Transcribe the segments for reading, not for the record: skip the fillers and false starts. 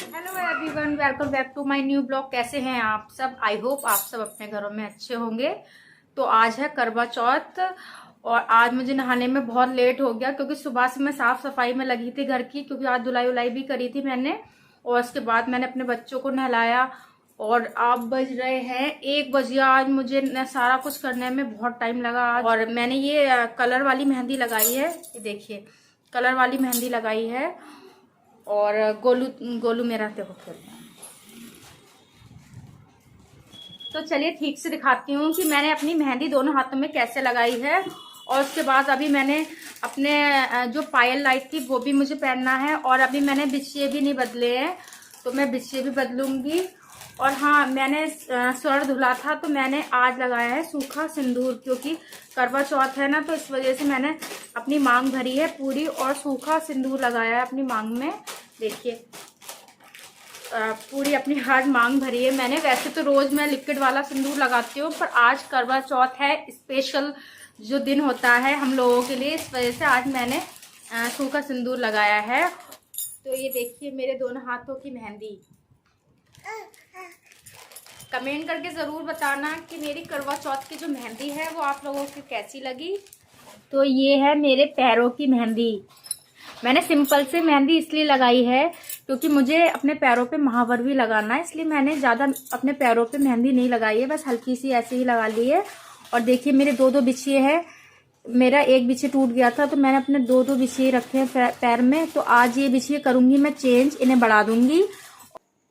Hello everyone, welcome back to my new blog. कैसे हैं आप सब? आई होप आप सब अपने घरों में अच्छे होंगे। तो आज है करवा चौथ और आज मुझे नहाने में बहुत लेट हो गया क्योंकि सुबह से मैं साफ सफाई में लगी थी घर की, क्योंकि आज धुलाई उलाई भी करी थी मैंने। और उसके बाद मैंने अपने बच्चों को नहलाया और अब बज रहे हैं 1 बजे। आज मुझे सारा कुछ करने में बहुत टाइम लगा आज। और मैंने ये कलर वाली मेहंदी लगाई है, ये देखिए कलर वाली मेहंदी लगाई है। और गोलू गोलू मेरा देखो खेल रहा है। तो चलिए ठीक से दिखाती हूँ कि मैंने अपनी मेहंदी दोनों हाथों में कैसे लगाई है। और उसके बाद अभी मैंने अपने जो पायल लाई थी वो भी मुझे पहनना है। और अभी मैंने बिछिए भी नहीं बदले हैं, तो मैं बिछिए भी बदलूंगी। और हाँ, मैंने स्वर्ण धुला था तो मैंने आज लगाया है सूखा सिंदूर, क्योंकि करवा चौथ है ना, तो इस वजह से मैंने अपनी मांग भरी है पूरी और सूखा सिंदूर लगाया है अपनी मांग में। देखिए पूरी अपनी आज मांग भरी है मैंने। वैसे तो रोज मैं लिक्विड वाला सिंदूर लगाती हूँ, पर आज करवा चौथ है, स्पेशल जो दिन होता है हम लोगों के लिए, इस वजह से आज मैंने सूखा सिंदूर लगाया है। तो ये देखिए मेरे दोनों हाथों की मेहंदी। कमेंट करके ज़रूर बताना कि मेरी करवा चौथ की जो मेहंदी है वो आप लोगों को कैसी लगी। तो ये है मेरे पैरों की मेहंदी। मैंने सिंपल से मेहंदी इसलिए लगाई है क्योंकि मुझे अपने पैरों पे महावर भी लगाना है, इसलिए मैंने ज़्यादा अपने पैरों पे मेहंदी नहीं लगाई है, बस हल्की सी ऐसे ही लगा ली है। और देखिए मेरे दो बिछिए हैं। मेरा एक बिछिया टूट गया था तो मैंने अपने दो बिछिए रखे हैं पैर में। तो आज ये बिछिए करूँगी मैं चेंज, इन्हें बढ़ा दूँगी।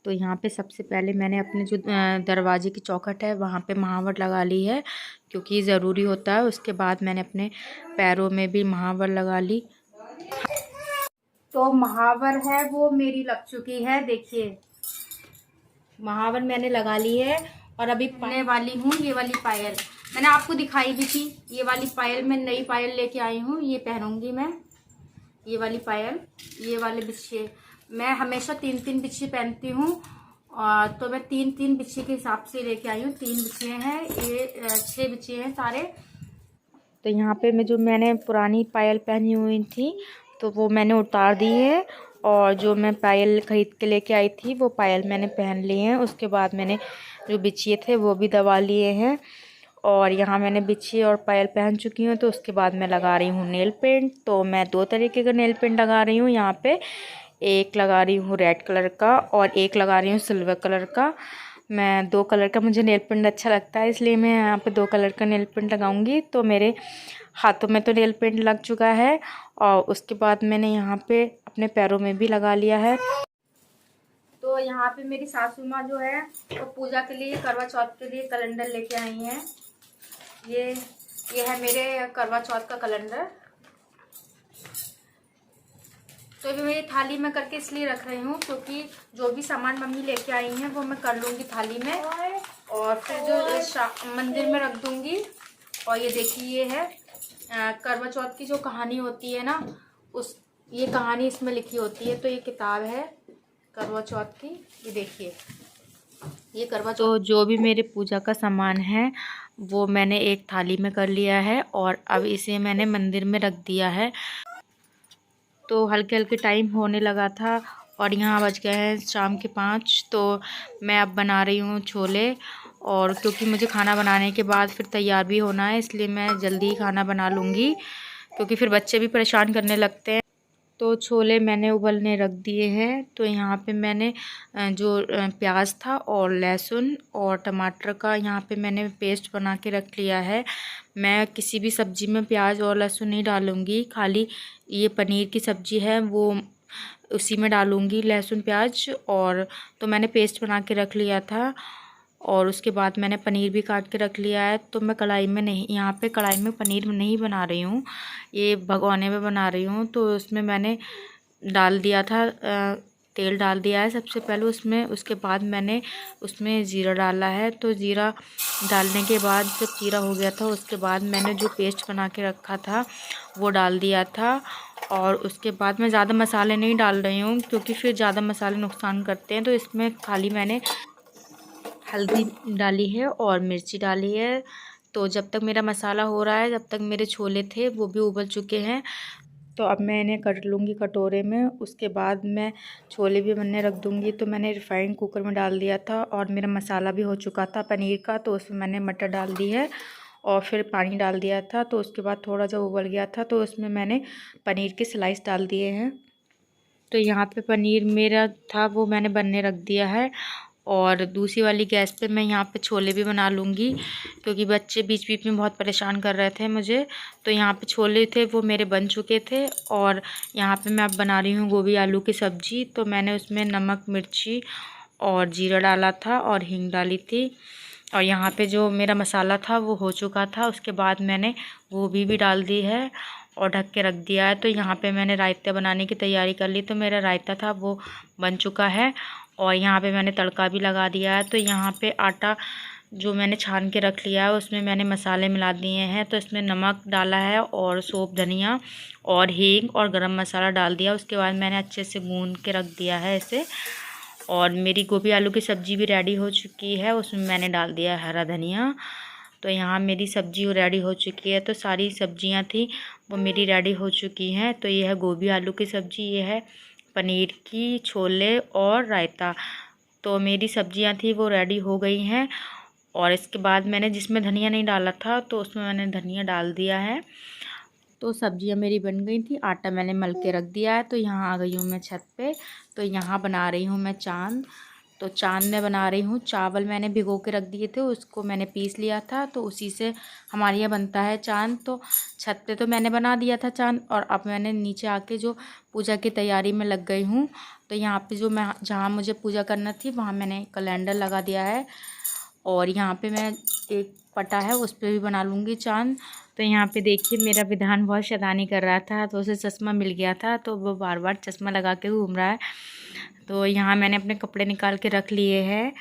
तो यहाँ पे सबसे पहले मैंने अपने जो दरवाजे की चौखट है वहाँ पे महावर लगा ली है, क्योंकि ज़रूरी होता है। उसके बाद मैंने अपने पैरों में भी महावर लगा ली। तो महावर है वो मेरी लग चुकी है, देखिए महावर मैंने लगा ली है। और अभी पहनने वाली हूँ ये वाली पायल, मैंने आपको दिखाई भी थी। ये वाली पायल मैं नई पायल लेके आई हूँ, ये पहनूंगी मैं। ये वाली पायल, ये वाले बिछिए मैं हमेशा 3 बिछिए पहनती हूँ। और तो मैं 3 बिछिए के हिसाब से लेके आई हूँ। 3 बिछिए हैं, ये 6 बिछिए हैं सारे। तो यहाँ पे मैंने पुरानी पायल पहनी हुई थी तो वो मैंने उतार दी है। और जो मैं पायल खरीद के लेके आई थी वो पायल मैंने पहन ली है। उसके बाद मैंने जो बिछिए थे वो भी दबा लिए हैं। और यहाँ मैंने बिछिए और पायल पहन चुकी हूँ। तो उसके बाद मैं लगा रही हूँ नेल पेंट। तो मैं 2 तरीके का नेल पेंट लगा रही हूँ यहाँ पे। एक लगा रही हूँ रेड कलर का और एक लगा रही हूँ सिल्वर कलर का। मैं 2 कलर का, मुझे नेल पेंट अच्छा लगता है, इसलिए मैं यहाँ पे 2 कलर का नेल पेंट लगाऊंगी। तो मेरे हाथों में तो नेल पेंट लग चुका है और उसके बाद मैंने यहाँ पे अपने पैरों में भी लगा लिया है। तो यहाँ पे मेरी सासू माँ जो है वो पूजा के लिए, करवा चौथ के लिए कैलेंडर लेके आई हैं। ये है मेरे करवा चौथ का कैलेंडर। तो अभी मैं ये थाली में करके इसलिए रख रही हूँ क्योंकि जो भी सामान मम्मी लेके आई हैं वो मैं कर लूँगी थाली में और फिर जो मंदिर में रख दूँगी। और ये देखिए ये है करवा चौथ की जो कहानी होती है ना, ये कहानी इसमें लिखी होती है। तो ये किताब है करवा चौथ की, ये देखिए ये करवा चौथ। तो जो भी मेरे पूजा का सामान है वो मैंने एक थाली में कर लिया है और अब इसे मैंने मंदिर में रख दिया है। तो हल्के हल्के टाइम होने लगा था और यहाँ बज गए हैं शाम के 5। तो मैं अब बना रही हूँ छोले। और क्योंकि मुझे खाना बनाने के बाद फिर तैयार भी होना है, इसलिए मैं जल्दी ही खाना बना लूँगी, क्योंकि फिर बच्चे भी परेशान करने लगते हैं। तो छोले मैंने उबलने रख दिए हैं। तो यहाँ पे मैंने जो प्याज था और लहसुन और टमाटर का यहाँ पे मैंने पेस्ट बना के रख लिया है। मैं किसी भी सब्ज़ी में प्याज और लहसुन नहीं डालूँगी, खाली ये पनीर की सब्ज़ी है वो उसी में डालूँगी लहसुन प्याज। और तो मैंने पेस्ट बना के रख लिया था और उसके बाद मैंने पनीर भी काट के रख लिया है। तो मैं कढ़ाई में नहीं, यहाँ पे कढ़ाई में पनीर नहीं बना रही हूँ, ये भगोने में बना रही हूँ। तो उसमें मैंने डाल दिया था तेल डाल दिया है सबसे पहले उसमें, उसके बाद मैंने उसमें ज़ीरा डाला है। तो ज़ीरा डालने के बाद जब जीरा हो गया था उसके बाद मैंने जो पेस्ट बना के रखा था वो डाल दिया था। और उसके बाद मैं ज़्यादा मसाले नहीं डाल रही हूँ क्योंकि फिर ज़्यादा मसाले नुकसान करते हैं। तो इसमें खाली मैंने हल्दी डाली है और मिर्ची डाली है। तो जब तक मेरा मसाला हो रहा है, जब तक मेरे छोले थे वो भी उबल चुके हैं। तो अब मैं इन्हें कट लूँगी कटोरे में, उसके बाद मैं छोले भी बनने रख दूँगी। तो मैंने रिफ़ाइंड कुकर में डाल दिया था और मेरा मसाला भी हो चुका था पनीर का। तो उसमें मैंने मटर डाल दी है और फिर पानी डाल दिया था। तो उसके बाद थोड़ा जब उबल गया था तो उसमें मैंने पनीर के स्लाइस डाल दिए हैं। तो यहाँ पे पनीर मेरा था वो मैंने बनने रख दिया है। और दूसरी वाली गैस पे मैं यहाँ पे छोले भी बना लूँगी क्योंकि बच्चे बीच बीच में बहुत परेशान कर रहे थे मुझे। तो यहाँ पे छोले थे वो मेरे बन चुके थे। और यहाँ पे मैं अब बना रही हूँ गोभी आलू की सब्ज़ी। तो मैंने उसमें नमक, मिर्ची और जीरा डाला था और हींग डाली थी। और यहाँ पे जो मेरा मसाला था वो हो चुका था। उसके बाद मैंने गोभी भी डाल दी है और ढक के रख दिया है। तो यहाँ पे मैंने रायता बनाने की तैयारी कर ली। तो मेरा रायता था वो बन चुका है और यहाँ पे मैंने तड़का भी लगा दिया है। तो यहाँ पे आटा जो मैंने छान के रख लिया है उसमें मैंने मसाले मिला दिए हैं। तो इसमें नमक डाला है और सौंफ, धनिया और हींग और गरम मसाला डाल दिया। उसके बाद मैंने अच्छे से गूँध के रख दिया है इसे। और मेरी गोभी आलू की सब्ज़ी भी रेडी हो चुकी है, उसमें मैंने डाल दिया हरा धनिया। तो यहाँ मेरी सब्ज़ी रेडी हो चुकी है। तो सारी सब्जियाँ थी वो मेरी रेडी हो चुकी हैं। तो ये है गोभी आलू की सब्ज़ी, ये है पनीर की, छोले और रायता। तो मेरी सब्जियाँ थी वो रेडी हो गई हैं। और इसके बाद मैंने जिसमें धनिया नहीं डाला था तो उसमें मैंने धनिया डाल दिया है। तो सब्जियां मेरी बन गई थी, आटा मैंने मल के रख दिया है। तो यहाँ आ गई हूँ मैं छत पे। तो यहाँ बना रही हूँ मैं चांद। तो चांद में बना रही हूँ, चावल मैंने भिगो के रख दिए थे, उसको मैंने पीस लिया था। तो उसी से हमारे यहाँ बनता है चांद। तो छत पे तो मैंने बना दिया था चांद और अब मैंने नीचे आके जो पूजा की तैयारी में लग गई हूँ। तो यहाँ पे जो मैं जहाँ मुझे पूजा करना थी वहाँ मैंने कैलेंडर लगा दिया है। और यहाँ पे मैं एक पटा है उस पर भी बना लूँगी चांद। तो यहाँ पे देखिए मेरा विधान बहुत शैतानी कर रहा था तो उसे चश्मा मिल गया था तो वो बार बार चश्मा लगा के घूम रहा है। तो यहाँ मैंने अपने कपड़े निकाल के रख लिए हैं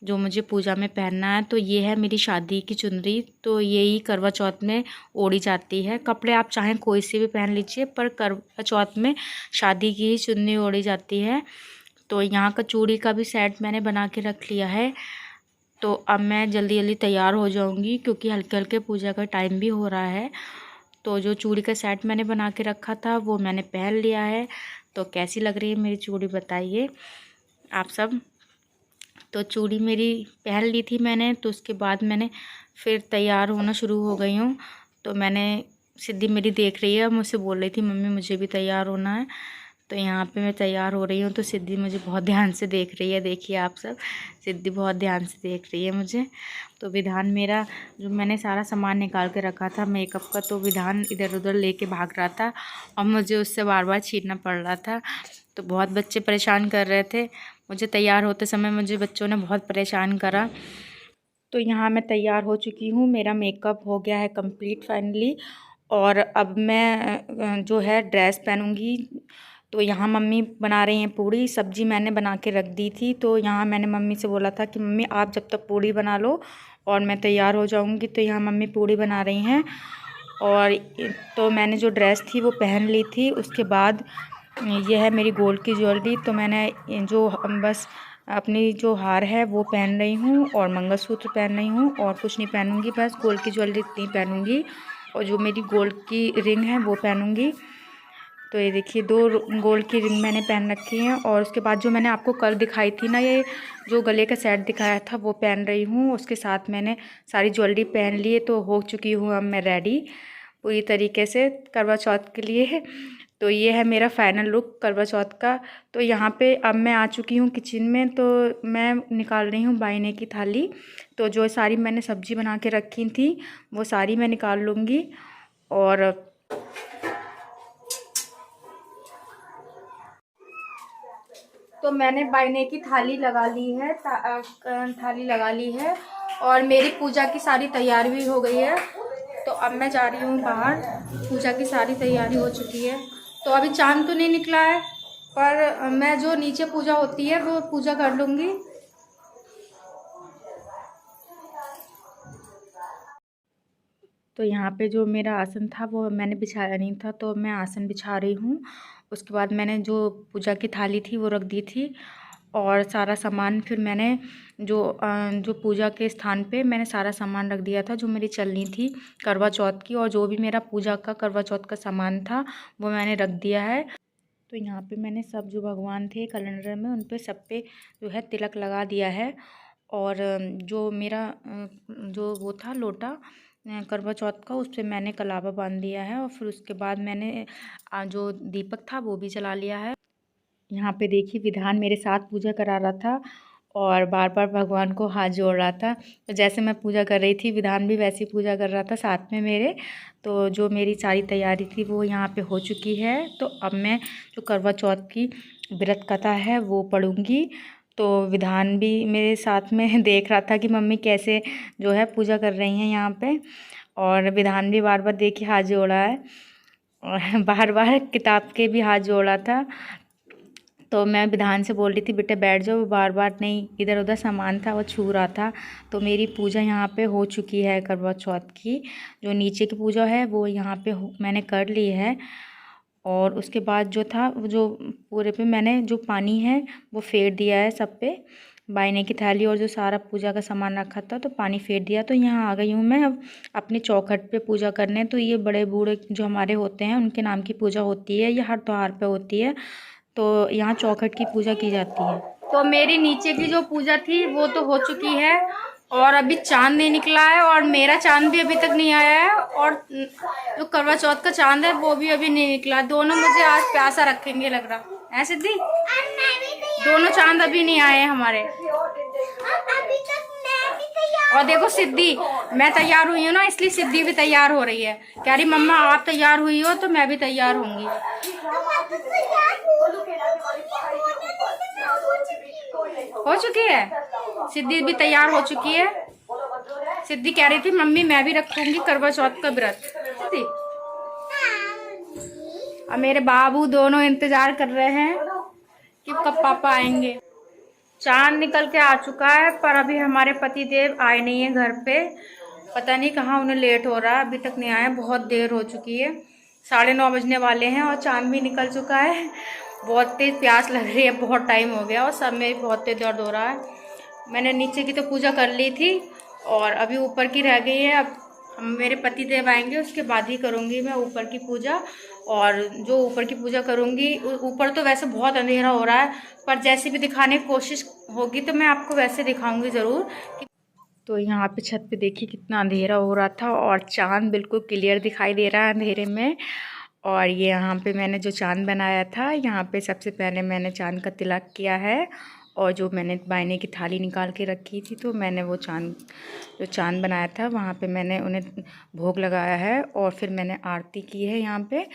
जो मुझे पूजा में पहनना है। तो ये है मेरी शादी की चुनरी। तो यही करवा चौथ में ओढ़ी जाती है। कपड़े आप चाहें कोई से भी पहन लीजिए पर करवा चौथ में शादी की ही चुन्नी ओढ़ी जाती है। तो यहाँ का चूड़ी का भी सेट मैंने बना के रख लिया है। तो अब मैं जल्दी जल्दी तैयार हो जाऊंगी क्योंकि हल्के हल्के पूजा का टाइम भी हो रहा है। तो जो चूड़ी का सेट मैंने बना के रखा था वो मैंने पहन लिया है। तो कैसी लग रही है मेरी चूड़ी बताइए आप सब। तो चूड़ी मेरी पहन ली थी मैंने। तो उसके बाद मैंने फिर तैयार होना शुरू हो गई हूँ। तो मैंने सिद्धि मेरी देख रही है, मुझसे बोल रही थी मम्मी मुझे भी तैयार होना है। तो यहाँ पे मैं तैयार हो रही हूँ। तो सिद्धि मुझे बहुत ध्यान से देख रही है, देखिए आप सब, सिद्धि बहुत ध्यान से देख रही है मुझे। तो विधान मेरा जो मैंने सारा सामान निकाल के रखा था मेकअप का, तो विधान इधर उधर लेके भाग रहा था और मुझे उससे बार बार छीनना पड़ रहा था। तो बहुत बच्चे परेशान कर रहे थे मुझे, तैयार होते समय मुझे बच्चों ने बहुत परेशान करा। तो यहाँ मैं तैयार हो चुकी हूँ, मेरा मेकअप हो गया है कंप्लीट फाइनली। और अब मैं जो है ड्रेस पहनूँगी। तो यहाँ मम्मी बना रही हैं पूड़ी, सब्जी मैंने बना के रख दी थी। तो यहाँ मैंने मम्मी से बोला था कि मम्मी आप जब तक पूड़ी बना लो और मैं तैयार हो जाऊँगी। तो यहाँ मम्मी पूड़ी बना रही हैं। और तो मैंने जो ड्रेस थी वो पहन ली थी। उसके बाद यह है मेरी गोल्ड की ज्वेलरी। तो मैंने जो बस अपनी जो हार है वो पहन रही हूँ और मंगलसूत्र पहन रही हूँ और कुछ नहीं पहनूँगी, बस गोल्ड की ज्वेलरी इतनी पहनूँगी। और जो मेरी गोल्ड की रिंग है वो पहनूँगी। तो ये देखिए 2 गोल्ड की रिंग मैंने पहन रखी है। और उसके बाद जो मैंने आपको कल दिखाई थी ना, ये जो गले का सेट दिखाया था वो पहन रही हूँ। उसके साथ मैंने सारी ज्वेलरी पहन ली है। तो हो चुकी हूँ अब मैं रेडी पूरी तरीके से करवा चौथ के लिए। तो ये है मेरा फाइनल लुक करवा चौथ का। तो यहाँ पे अब मैं आ चुकी हूँ किचन में। तो मैं निकाल रही हूँ बाइने की थाली। तो जो सारी मैंने सब्जी बना के रखी थी वो सारी मैं निकाल लूँगी। और तो मैंने बाइने की थाली लगा ली है, थाली लगा ली है और मेरी पूजा की सारी तैयारी भी हो गई है। तो अब मैं जा रही हूँ बाहर, पूजा की सारी तैयारी हो चुकी है। तो अभी चांद तो नहीं निकला है पर मैं जो नीचे पूजा होती है वो पूजा कर लूँगी। तो यहाँ पे जो मेरा आसन था वो मैंने बिछाया नहीं था, तो मैं आसन बिछा रही हूँ। उसके बाद मैंने जो पूजा की थाली थी वो रख दी थी, और सारा सामान फिर मैंने जो पूजा के स्थान पे मैंने सारा सामान रख दिया था, जो मेरी चलनी थी करवा चौथ की, और जो भी मेरा पूजा का करवा चौथ का सामान था वो मैंने रख दिया है। तो यहाँ पे मैंने सब जो भगवान थे कैलेंडर में उन पे सब पे जो है तिलक लगा दिया है। और जो मेरा जो वो था लोटा करवा चौथ का, उस पर मैंने कलावा बांध दिया है, और फिर उसके बाद मैंने जो दीपक था वो भी जला लिया है। यहाँ पे देखिए विधान मेरे साथ पूजा करा रहा था और बार बार भगवान को हाथ जोड़ रहा था। तो जैसे मैं पूजा कर रही थी विधान भी वैसी पूजा कर रहा था साथ में मेरे। तो जो मेरी सारी तैयारी थी वो यहाँ पे हो चुकी है। तो अब मैं जो करवा चौथ की व्रत कथा है वो पढ़ूँगी। तो विधान भी मेरे साथ में देख रहा था कि मम्मी कैसे जो है पूजा कर रही हैं यहाँ पे, और विधान भी बार बार देखिए हाथ जोड़ा है, और बार बार किताब के भी हाथ जोड़ा था। तो मैं विधान से बोल रही थी बेटे बैठ जाओ, बार बार नहीं, इधर उधर सामान था वो छू रहा था। तो मेरी पूजा यहाँ पे हो चुकी है करवा चौथ की। जो नीचे की पूजा है वो यहाँ पे मैंने कर ली है। और उसके बाद जो था जो पूरे पे मैंने जो पानी है वो फेर दिया है सब पे, बायने की थाली और जो सारा पूजा का सामान रखा था तो पानी फेर दिया। तो यहाँ आ गई हूँ मैं अब अपने चौखट पे पूजा करने। तो ये बड़े बूढ़े जो हमारे होते हैं उनके नाम की पूजा होती है, ये हर त्योहार पे होती है। तो यहाँ चौखट की पूजा की जाती है। तो मेरी नीचे की जो पूजा थी वो तो हो चुकी है, और अभी चांद नहीं निकला है, और मेरा चांद भी अभी तक नहीं आया है, और जो करवा चौथ का चांद है वो भी अभी नहीं निकला। दोनों मुझे आज प्यासा रखेंगे लग रहा है सिद्धि। दोनों चांद अभी नहीं आए हैं हमारे। और देखो सिद्धि, मैं तैयार हुई हूँ ना, इसलिए सिद्धि भी तैयार हो रही है। कह रही मम्मा आप तैयार हुई हो तो मैं भी तैयार होंगी। हो चुकी है, सिद्धि भी तैयार हो चुकी है। सिद्धि कह रही थी मम्मी मैं भी रखूंगी करवा चौथ का व्रत। सिद्धि अब मेरे बाबू दोनों इंतजार कर रहे हैं कि कब पापा आएंगे। चांद निकल के आ चुका है, पर अभी हमारे पति देव आए नहीं है घर पे। पता नहीं कहाँ उन्हें लेट हो रहा है, अभी तक नहीं आए, बहुत देर हो चुकी है, 9:30 बजने वाले हैं और चांद भी निकल चुका है। बहुत तेज प्यास लग रही है, बहुत टाइम हो गया और सब में बहुत तेज दर्द हो रहा है। मैंने नीचे की तो पूजा कर ली थी और अभी ऊपर की रह गई है। अब मेरे पति देव आएंगे उसके बाद ही करूँगी मैं ऊपर की पूजा। और जो ऊपर की पूजा करूँगी, ऊपर तो वैसे बहुत अंधेरा हो रहा है, पर जैसे भी दिखाने की कोशिश होगी तो मैं आपको वैसे दिखाऊंगी ज़रूर। तो यहाँ पे छत पे देखिए कितना अंधेरा हो रहा था और चांद बिल्कुल क्लियर दिखाई दे रहा है अंधेरे में। और ये यहाँ पे मैंने जो चांद बनाया था, यहाँ पे सबसे पहले मैंने चांद का तिलक किया है, और जो मैंने बायने की थाली निकाल के रखी थी तो मैंने वो जो चांद बनाया था वहाँ पे मैंने उन्हें भोग लगाया है, और फिर मैंने आरती की है यहाँ पे,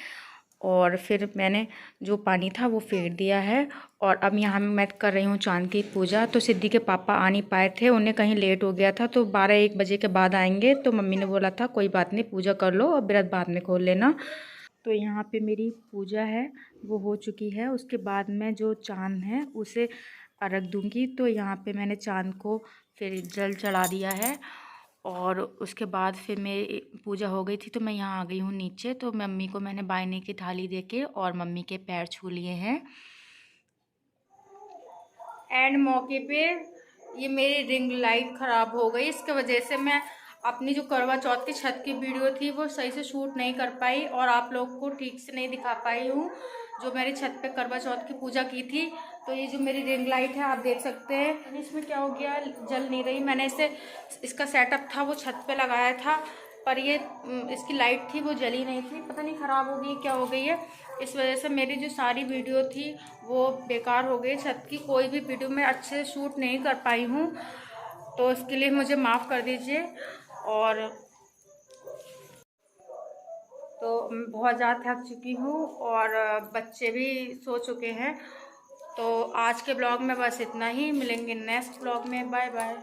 और फिर मैंने जो पानी था वो फेर दिया है। और अब यहाँ मैं कर रही हूँ चांद की पूजा। तो सिद्धि के पापा आ नहीं पाए थे, उन्हें कहीं लेट हो गया था, तो 12-1 बजे के बाद आएंगे। तो मम्मी ने बोला था कोई बात नहीं, पूजा कर लो और व्रत बाद में खोल लेना। तो यहाँ पे मेरी पूजा है वो हो चुकी है। उसके बाद मैं जो चांद है उसे अर्घ दूँगी। तो यहाँ पे मैंने चांद को फिर जल चढ़ा दिया है, और उसके बाद फिर मेरी पूजा हो गई थी तो मैं यहाँ आ गई हूँ नीचे। तो मम्मी को मैंने बायने की थाली देके और मम्मी के पैर छू लिए हैं। एंड मौके पे ये मेरी रिंग लाइट ख़राब हो गई, इसके वजह से मैं अपनी जो करवा चौथ की छत की वीडियो थी वो सही से शूट नहीं कर पाई और आप लोग को ठीक से नहीं दिखा पाई हूँ जो मेरी छत पे करवा चौथ की पूजा की थी। तो ये जो मेरी रिंग लाइट है आप देख सकते हैं, इसमें क्या हो गया, जल नहीं रही। मैंने इसका सेटअप था वो छत पे लगाया था, पर ये इसकी लाइट थी वो जली नहीं थी, पता नहीं ख़राब हो गई क्या हो गई है। इस वजह से मेरी जो सारी वीडियो थी वो बेकार हो गई, छत की कोई भी वीडियो मैं अच्छे से शूट नहीं कर पाई हूँ। तो इसके लिए मुझे माफ़ कर दीजिए। और तो मैं बहुत ज़्यादा थक चुकी हूँ और बच्चे भी सो चुके हैं। तो आज के ब्लॉग में बस इतना ही, मिलेंगे नेक्स्ट ब्लॉग में, बाय बाय।